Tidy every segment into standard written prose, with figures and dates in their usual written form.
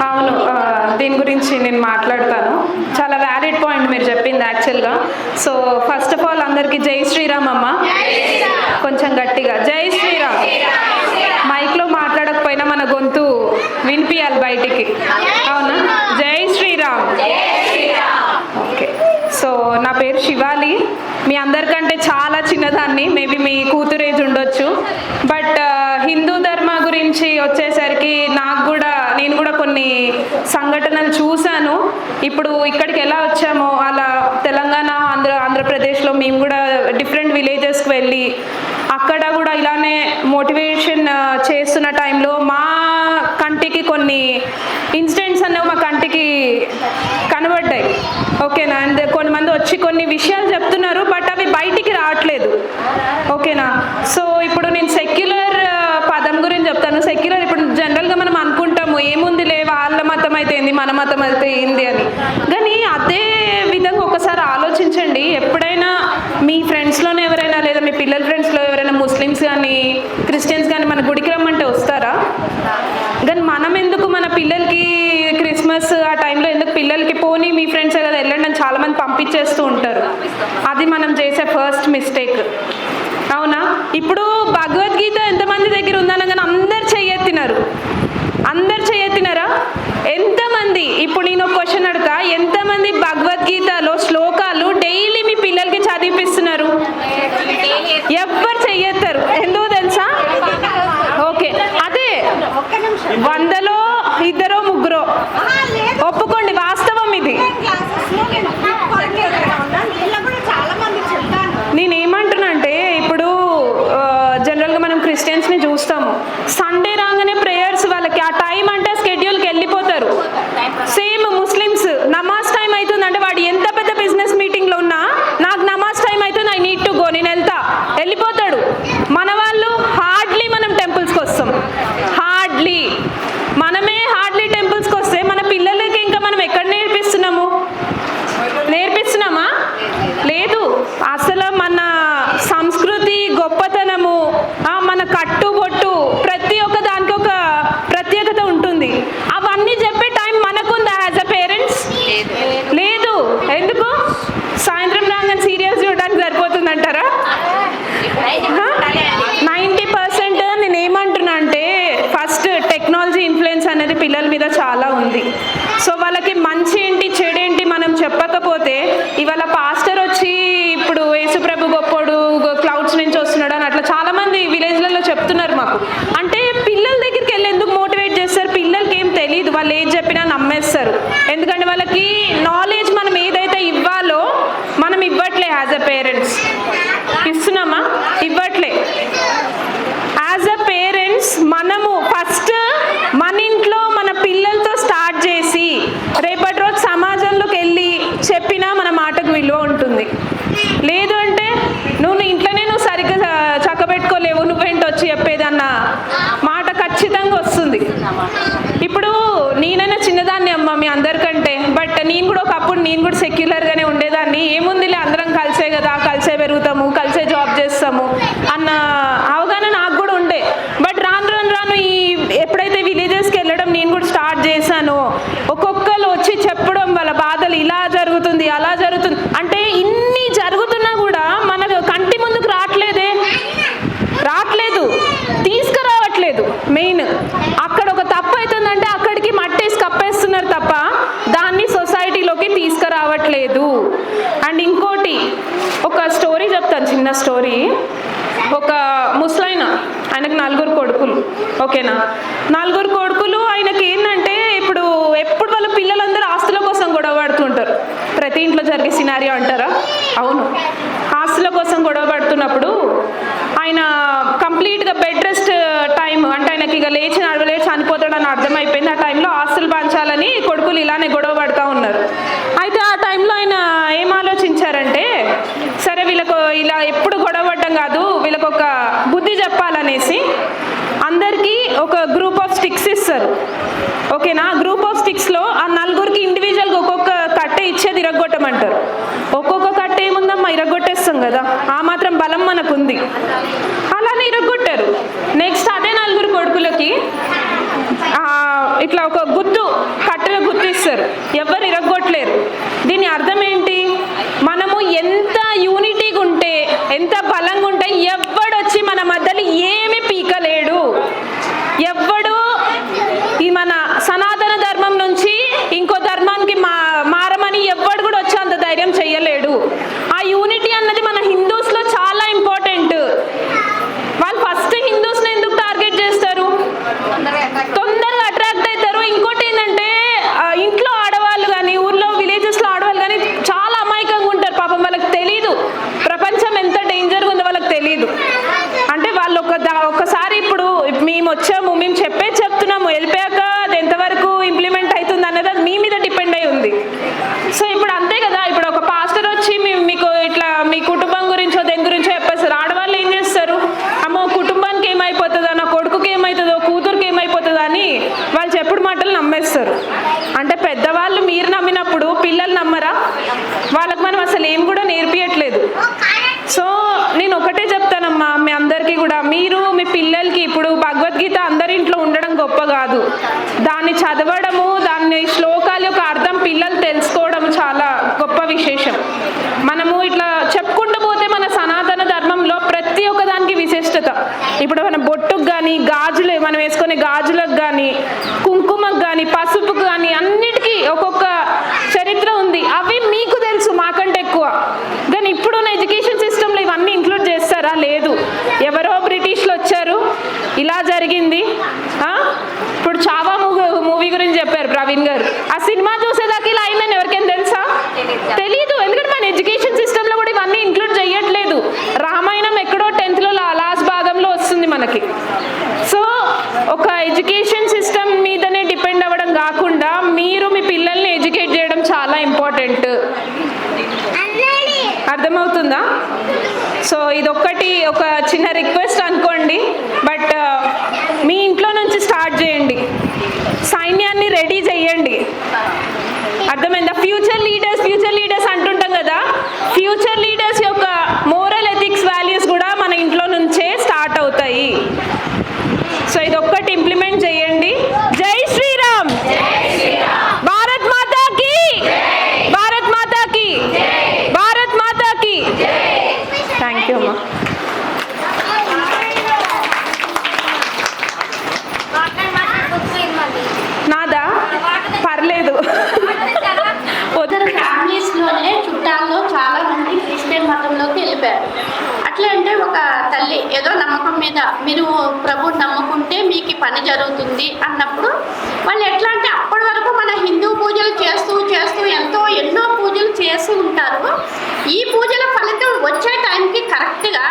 అవును, దీని గురించి నేను మాట్లాడతాను. చాలా వ్యాలిడ్ పాయింట్ మీరు చెప్పింది యాక్చువల్గా. సో ఫస్ట్ ఆఫ్ ఆల్ అందరికీ జై శ్రీరామ్ అమ్మ. కొంచెం గట్టిగా జై శ్రీరామ్. మైక్లో మాట్లాడకపోయినా మన గొంతు వినిపించాలి బయటికి, అవునా? జై శ్రీరామ్. ఓకే, సో నా పేరు శివాలి. మీ అందరికంటే చాలా చిన్నదాన్ని, మేబీ మీ కూతురు ఏజ్ ఉండొచ్చు. బట్ హిందూ ధర్మ గురించి వచ్చేసరికి నేను కూడా కొన్ని సంఘటనలు చూశాను. ఇప్పుడు ఇక్కడికి ఎలా వచ్చామో అలా తెలంగాణ, ఆంధ్రప్రదేశ్లో మేము కూడా డిఫరెంట్ విలేజెస్కి వెళ్ళి అక్కడ కూడా ఇలానే మోటివేషన్ చేస్తున్న టైంలో మా కంటికి కొన్ని ఇన్సిడెంట్స్ అనేవి మా కంటికి కనబడ్డాయి. ఓకేనా? అండ్ కొంతమంది వచ్చి కొన్ని విషయాలు చెప్తున్నారు, బట్ అవి బయటికి రావట్లేదు. ఓకేనా? సో ఇప్పుడు నేను సెక్యులర్ పదం గురించి చెప్తాను. సెక్యులర్ ఇప్పుడు జనరల్గా మనం అనుకుంటాము ఏముందిలే, వాళ్ళ మతం అయితే ఏంది, మన మతం అయితే ఏంది అని. కానీ అదే విధంగా ఒకసారి ఆలోచించండి. ఎప్పుడైనా మీ ఫ్రెండ్స్లోనే ఎవరైనా, లేదా మీ పిల్లల ఫ్రెండ్స్లో ఎవరైనా ముస్లిమ్స్ కానీ క్రిస్టియన్స్ కానీ మన గుడికి రమ్మంటే వస్తారా? కానీ మనం ఎందుకు మన పిల్లలకి క్రిస్మస్ ఆ టైంలో ఎందుకు పిల్లలకి పోనీ మీ ఫ్రెండ్స్ కదా వెళ్ళండి అని చాలామంది పంపించేస్తూ ఉంటారు. అది మనం చేసే ఫస్ట్ మిస్టేక్. అవునా? ఇప్పుడు భగవద్గీత ఎంతమంది దగ్గర ఉందనగానే అందరు చెయ్యెత్తినారు. అందరు చెయ్యెత్తినారా? ఎంతమంది? ఇప్పుడు నేను ఒక క్వశ్చన్ అడుగుతా, ఎంతమంది భగవద్గీతలో శ్లోకాలు డైలీ మీ పిల్లలకి చదివిపిస్తున్నారు? ఎవ్వరు చెయ్యెత్తారు. ఎందుకు తెలుసా? ఓకే, అదే 100లో 2 3 ఒప్పుకోండి, వాస్తవం ఇది. నేనేమంటున్నా అంటే ఇప్పుడు జనరల్గా మనం క్రిస్టియన్స్ని చూస్తాము, సండే రాగానే ప్రేయర్స్, వాళ్ళకి ఆ టైం అంటే స్కెడ్యూల్కి వెళ్ళిపోతారు. సేమ్ ముస్లిమ్స్ నమాజ్ టైం అవుతుంది అంటే వాడు ఎంత పెద్ద బిజినెస్ మీటింగ్లో ఉన్నా నాకు నమాజ్ టైం అవుతుంది, ఐ నీడ్ టు గో, నేను వెళ్తా, వెళ్ళిపోతాడు. మన వాళ్ళు హార్డ్లీ మనం టెంపుల్స్కి వస్తాం. మనమే హార్డ్లీ టెంపుల్స్కి వస్తే మన పిల్లలకి ఇంకా మనం ఎక్కడ నేర్పిస్తున్నామా? లేదు. అసలు మన సంస్కృతి గొప్పతనము, మన కట్టుబొట్టు, ప్రతి ఒక్క దానికి ఒక ప్రత్యేకత ఉంటుంది. అవన్నీ చెప్పే టైం మనకుందా యాజ్ అ పేరెంట్స్? లేదు. ఎందుకు? సాయంత్రం రాగానే సీరియల్స్ చూడడానికి సరిపోతుందంటారా? 90% నేను ఏమంటున్నా అంటే ఫస్ట్ టెక్నాలజీ ఇన్ఫ్లుయెన్స్ అనేది పిల్లల మీద చాలా ఉంది. సో వాళ్ళకి మంచి ఏంటి చెడేంటి మనం చెప్పకపోతే, ఇవాళ పాస్టర్ వచ్చి ఇప్పుడు యేసుప్రభు గొప్పోడు, క్లౌడ్స్ నుంచి వస్తున్నాడు అని అట్లా చాలామంది విలేజ్లలో చెప్తున్నారు మాకు. అంటే పిల్లల దగ్గరికి వెళ్ళి ఎందుకు మోటివేట్ చేస్తారు? పిల్లలకి ఏం తెలియదు, వాళ్ళు ఏది చెప్పినా నమ్మేస్తారు. ఎందుకంటే వాళ్ళకి నాలెడ్జ్ మనం ఏదైతే ఇవ్వాలో మనం ఇవ్వట్లే. యాజ్ అ పేరెంట్స్ ఇస్తున్నామా? ఇవ్వట్లే. యాజ్ అ పేరెంట్స్ మనము ఫస్ట్ మన ఇంట్లో మన పిల్లలతో స్టార్ట్ చేసి రేపటి రోజు సమాజంలోకి వెళ్ళి చెప్పినా మన మాటకు విలువ ఉంటుంది. లేదు అంటే నువ్వు ఇంట్లోనే సరిగ్గా చక్కబెట్టుకోలేవు, నువ్వేంటి వచ్చి చెప్పేదన్న మాట ఖచ్చితంగా వస్తుంది. ఇప్పుడు నేనైనా చిన్నదాన్ని అమ్మ మీ అందరికంటే, బట్ నేను కూడా ఒకప్పుడు నేను కూడా సెక్యులర్గానే ఉండేదాన్ని. ఏముందిలే అందరం కలిసే కదా, కలిసే పెరుగుతాము, కలిసే జాబ్ చేస్తాము అన్న అవగాహన నాకు కూడా ఉండే. బట్ రాను ఈ ఎప్పుడైతే విలేజెస్కి వెళ్ళడం నేను కూడా స్టార్ట్ చేశానో, ఒక్కొక్కరు వచ్చి చెప్పడం వాళ్ళ బాధలు, ఇలా జరుగుతుంది అలా జరుగుతుంది అంటే, ఇన్ని జరుగుతున్నా కూడా మన కంటి ముందుకు రావట్లేదు, తీసుకురావట్లేదు. మెయిన్ అక్కడ ఒక తప్పు అవుతుందంటే అక్కడికి మట్టేసి కప్పేస్తున్నారు తప్ప దాన్ని సొసైటీలోకి తీసుకురావట్లేదు. అండ్ ఇంకోటి, ఒక స్టోరీ చెప్తాను, చిన్న స్టోరీ. ఒక ముసలాయన, ఆయనకు 4 కొడుకులు. ఓకేనా? 4 కొడుకులు. ఆయనకి ఏంటంటే ఇప్పుడు ఎప్పుడు వాళ్ళ పిల్లలందరూ ఆస్తుల కోసం గొడవ పడుతుంటారు. ప్రతి ఇంట్లో జరిగే సినారియో అంటారా? అవును. ఆస్తుల కోసం గొడవ పడుతున్నప్పుడు ఆయన కంప్లీట్గా బెడ్ రెస్ట్ టైం అంటే ఆయనకి ఇక లేచి చనిపోతాడని అర్థమైపోయింది. ఆ టైంలో ఆస్తులు పంచాలని కొడుకులు ఇలానే గొడవ పడుతూ ఉన్నారు. అయితే ఆ టైంలో ఆయన ఏం ఆలోచించారంటే, సరే వీళ్ళకు ఇలా ఎప్పుడు గొడవ పడ్డం కాదు, వీళ్ళకు ఒక బుద్ధి చెప్పాలనేసి అందరికీ ఒక గ్రూప్ ఆఫ్ స్టిక్స్ ఇస్తారు. ఓకేనా? గ్రూప్ ఆఫ్ స్టిక్స్లో ఆ 4గురికి ఇండివిజువల్గా ఒక్కొక్క కట్టె ఇచ్చేది ఇరగొట్టమంటారు. ఒక్కొక్క కట్టె ఏముందమ్మా, ఇరగొట్టేస్తాం కదా, ఆ మాత్రం బలం మనకుంది. అలానే ఇరగొట్టారు. నెక్స్ట్ అదే 4 కొడుకులకి ఇట్లా ఒక గుద్దు వెళ్ళిపోయాక అది ఎంతవరకు ఇంప్లిమెంట్ అవుతుంది అన్నది అది మీ మీద డిపెండ్ అయి ఉంది. సో ఇప్పుడు అంతే కదా, ఇప్పుడు ఒక పాస్టర్ వచ్చి మీకు ఇట్లా మీ కుటుంబం గురించో దేని గురించో చెప్పేస్తారు. ఆడవాళ్ళు ఏం చేస్తారు, అమ్మో కుటుంబానికి ఏమైపోతుందో, నా కొడుకుకి ఏమవుతుందో, కూతురికి ఏమైపోతుందో అని వాళ్ళు చెప్పుడు మాటలు నమ్మేస్తారు. అంటే పెద్దవాళ్ళు మీరు నమ్మినప్పుడు పిల్లలు నమ్మరా? వాళ్ళకి మనం అసలు ఏం కూడా నేర్పియట్లేదు. సో నేను ఒకటే చెప్తానమ్మా మీ అందరికీ కూడా, మీరు మీ పిల్లలకి ఇప్పుడు భగవద్గీత అందరింట్లో ఉండడం గొప్ప కాదు, దాన్ని చదవడము, దాన్ని శ్లోకాల యొక్క అర్థం పిల్లలు తెలుసుకోవడం చాలా గొప్ప విశేషం. మనము ఇట్లా చెప్పుకుంటూ పోతే మన సనాతన ధర్మంలో ప్రతి ఒక్క దానికి విశిష్టత. ఇప్పుడు మన బొట్టుకు కానీ, గాజులు మనం వేసుకునే గాజులకు కానీ, కుంకుమకు కానీ, పసుపుకు కానీ అన్నిటికీ ఒక్కొక్క చరిత్ర ఉంది. అవి మీకు తెలుసు మాకంటే ఎక్కువ. కానీ ఇప్పుడున్న ఎడ్యుకేషన్ సిస్టంలో ఇవన్నీ ఇంక్లూడ్ చేస్తారా? లేదు. ఎవరో బ్రిటిష్లు వచ్చారు, ఇలా జరిగింది. ఇప్పుడు చావా మూవీ గురించి చెప్పారు ప్రవీణ్ గారు. ఆ సినిమా చూసేదాకా ఇలా అయిందని ఎవరికైనా తెలుసా? తెలీదు. ఎందుకంటే మన ఎడ్యుకేషన్ సిస్టంలో కూడా ఇవన్నీ ఇంక్లూడ్ చేయట్లేదు. రామాయణం ఎక్కడో 10th లాస్ట్ భాగంలో వస్తుంది మనకి. సో ఒక ఎడ్యుకేషన్ సిస్టమ్ మీదనే డిపెండ్ అవ్వడం కాకుండా మీరు మీ పిల్లల్ని ఎడ్యుకేట్ చేయడం చాలా ఇంపార్టెంట్. అర్థమవుతుందా? సో ఇదొక్కటి ఒక చిన్న రిక్వెస్ట్ అనుకోండి. బట్ మీ ఇంట్లో నుంచి స్టార్ట్ చేయండి, సైన్యాన్ని రెడీ చేయండి. అర్థమైందా? ఫ్యూచర్ లీడర్స్ అంటుంటాం కదా, ఫ్యూచర్ లీడర్స్ యొక్క మోరల్ ఎథిక్స్ వాల్యూస్ కూడా మన ఇంట్లో నుంచే స్టార్ట్ అవుతాయి. సో ఇదొక్కటి ఇంప్లిమెంట్ చేయండి. జై శ్రీరామ్. భారత్ మాతా కీ, భారత్ మాతా కీ, భారత్ మాతా కీ. థ్యాంక్ యూ అమ్మా. నాదా పర్లేదు. ఫ్యామిలీస్లోనే చుట్టాల్లో చాలా మంది క్రిస్టియన్ మతంలోకి వెళ్ళిపోయారు. అట్లా అంటే ఒక తల్లి ఏదో నమ్మకం మీద మీరు ప్రభుని నమ్ముకుంటే మీకు పని జరుగుతుంది అన్నప్పుడు వాళ్ళు ఎట్లా అంటే అప్పటి వరకు మన హిందూ పూజలు చేస్తూ ఎన్నో పూజలు చేసి ఉంటారు. ఈ పూజల ఫలితం వచ్చే టైంకి కరెక్ట్గా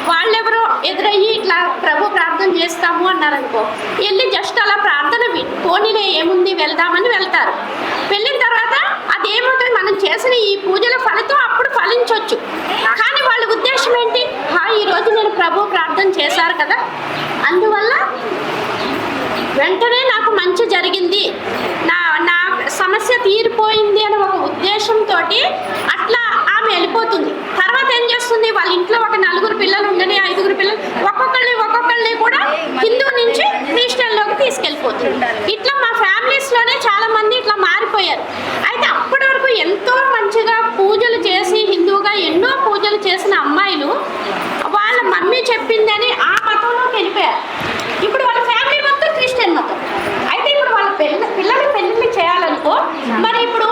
వాళ్ళెవరో ఎదురయ్యి ఇట్లా ప్రభు ప్రార్థన చేస్తాము అన్నారనుకో, వెళ్ళి జస్ట్ అలా ప్రార్థన పోనీలే ఏముంది వెళ్దామని వెళ్తారు. వెళ్ళిన తర్వాత అదేమవుతుంది, మనం చేసిన ఈ పూజల ఫలితం అప్పుడు ఫలించవచ్చు. కానీ వాళ్ళ ఉద్దేశం ఏంటి, ఈరోజు నేను ప్రభు ప్రార్థన చేశారు కదా, అందువల్ల వెంటనే నాకు మంచి జరిగింది, నా సమస్య తీరిపోయింది అని ఒక ఉద్దేశంతో అట్లా ఆమె వెళ్ళిపోతుంది. తర్వాత ఏం చేస్తుంది, వాళ్ళ ఇంట్లో ఒక 4 పిల్లలు ఉండని 5 పిల్లలు ఒక్కొక్కళ్ళని కూడా హిందూ నుంచి క్రిస్టియన్లోకి తీసుకెళ్ళిపోతుంది. ఇట్లా మా ఫ్యామిలీస్లోనే చాలా మంది ఇట్లా మారిపోయారు. అయితే అప్పటి వరకు ఎంతో మంచిగా పూజలు చేసి హిందూగా ఎన్నో పూజలు చేసిన అమ్మాయిలు వాళ్ళ మమ్మీ చెప్పిందని ఆ మతంలోకి వెళ్ళిపోయారు. ఇప్పుడు వాళ్ళ ఫ్యామిలీ మొత్తం క్రిస్టియన్ మతం. అయితే ఇప్పుడు వాళ్ళ పిల్లలు పెళ్లి చేయాలనుకో, మరి ఇప్పుడు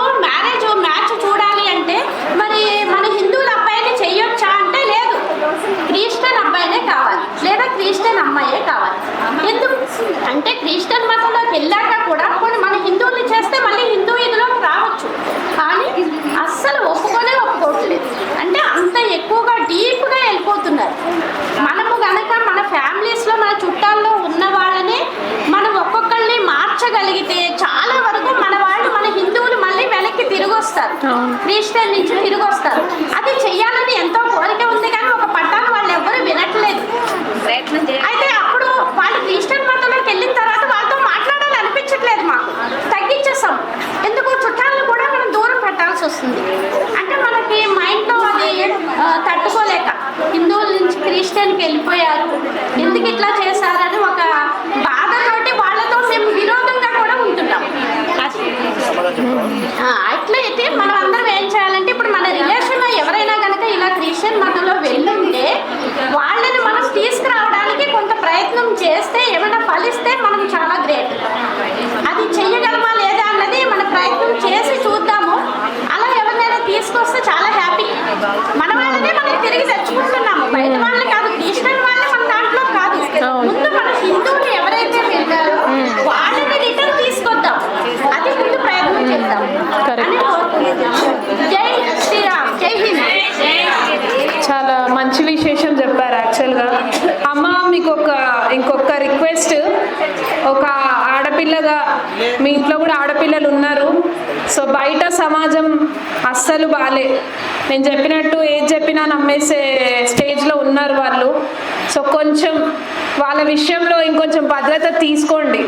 మ్యాచ్ చూడాలి అంటే మరి మన హిందువుల అబ్బాయిని చెయ్యొచ్చా అంటే లేదు, క్రిస్టియన్ అబ్బాయినే కావాలి లేదా క్రిస్టియన్ అమ్మాయే కావాలి. ఎందుకు అంటే క్రిస్టియన్ మతంలోకి వెళ్ళాక కూడా కొన్ని మన హిందువుల్ని చేస్తే మళ్ళీ హిందూ ఇదిలోకి రావచ్చు, కానీ అస్సలు ఒప్పుకోవట్లేదు. అంటే అంత ఎక్కువగా డీప్గా వెళ్ళిపోతున్నారు. మనము గనక మన ఫ్యామిలీస్లో మన చుట్టాల్లో ఉన్న వాళ్ళని మనం ఒక్కొక్కరిని మార్చగలిగితే చాలా వరకు మన వాళ్ళు మన హిందువులు మళ్ళీ వెనక్కి తిరిగి వస్తారు, క్రిస్టియన్ నుంచి తిరిగి వస్తారు. అది చెయ్యాలని ఎంతో కోరిక ఉంది, కానీ ఒక పట్టాన్ని వాళ్ళు ఎవ్వరూ వినట్లేదు. అయితే అప్పుడు వాళ్ళు క్రిస్టియన్ మతంలోకి వెళ్ళిన తర్వాత వాళ్ళతో మాట్లాడాలి అనిపించట్లేదు, మాకు తగ్గించేస్తాం. ఎందుకు చుట్టాలను కూడా మనం దూరం పెట్టాల్సి వస్తుంది. అంటే మనకి మైండ్లో అది తట్టుకోలేక హిందువుల నుంచి క్రిస్టియన్కి వెళ్ళిపోయారు, ఎందుకు ఇట్లా చేశారని ఒక బాధతోటి వాళ్ళతో మేము విరోధంగా కూడా ఉంటున్నాం. అట్లయితే మనం అందరం ఏం చేయాలంటే, ఇప్పుడు మన రిలేషన్లో ఎవరైనా కనుక ఇలా క్రిస్టియన్ మతంలో వెళ్ళుంటే వాళ్ళని మనం తీసుకురావడానికి కొంత ప్రయత్నం చేస్తే ఏమైనా ఫలిస్తే మనం చాలా గ్రేట్. అది చెయ్యగలమా లేదా అన్నది మన ప్రయత్నం చేసి చూద్దాము. అలా ఎవరినైనా తీసుకొస్తే చాలా హ్యాపీ. మన వాళ్ళనే మనం తిరిగి తెచ్చుకుంటున్నాము, బయట వాళ్ళు కాదు, క్రిస్టియన్ వాళ్ళే మన దాంట్లో కాదు. ముందు మన హిందువులు ఎవరైతే వెళ్ళారో వాళ్ళని రిటర్న్ తీసుకొద్దాం, అది ముందు ప్రయత్నం చేద్దాం అని కోరుకుంటున్నాం. జై శ్రీరామ్, జై హింద్. చాలా మంచి విశేషం చెప్పారు. యాక్చువల్గా అమ్మ మీకు ఇంకొక రిక్వెస్ట్, ఒక ఆడపిల్లగా మీ ఇంట్లో కూడా ఆడపిల్లలు ఉన్నారు. సో బయట సమాజం అస్సలు బాలే, నేను చెప్పినట్టు ఏది చెప్పినా నమ్మేసే స్టేజ్లో ఉన్నారు వాళ్ళు. సో కొంచెం వాళ్ళ విషయంలో ఇంకొంచెం భద్రత తీసుకోండి.